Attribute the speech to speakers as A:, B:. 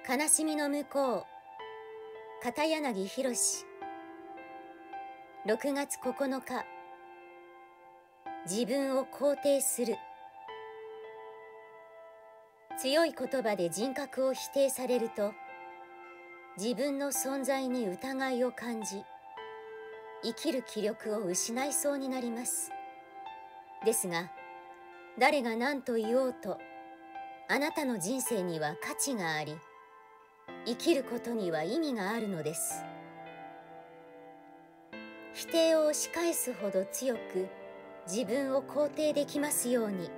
A: 悲しみの向こう、片柳宏。6月9日。自分を肯定する。強い言葉で人格を否定されると、自分の存在に疑いを感じ、生きる気力を失いそうになります。ですが、誰が何と言おうと、あなたの人生には価値があり、生きることには意味があるのです。否定を押し返すほど強く自分を肯定できますように。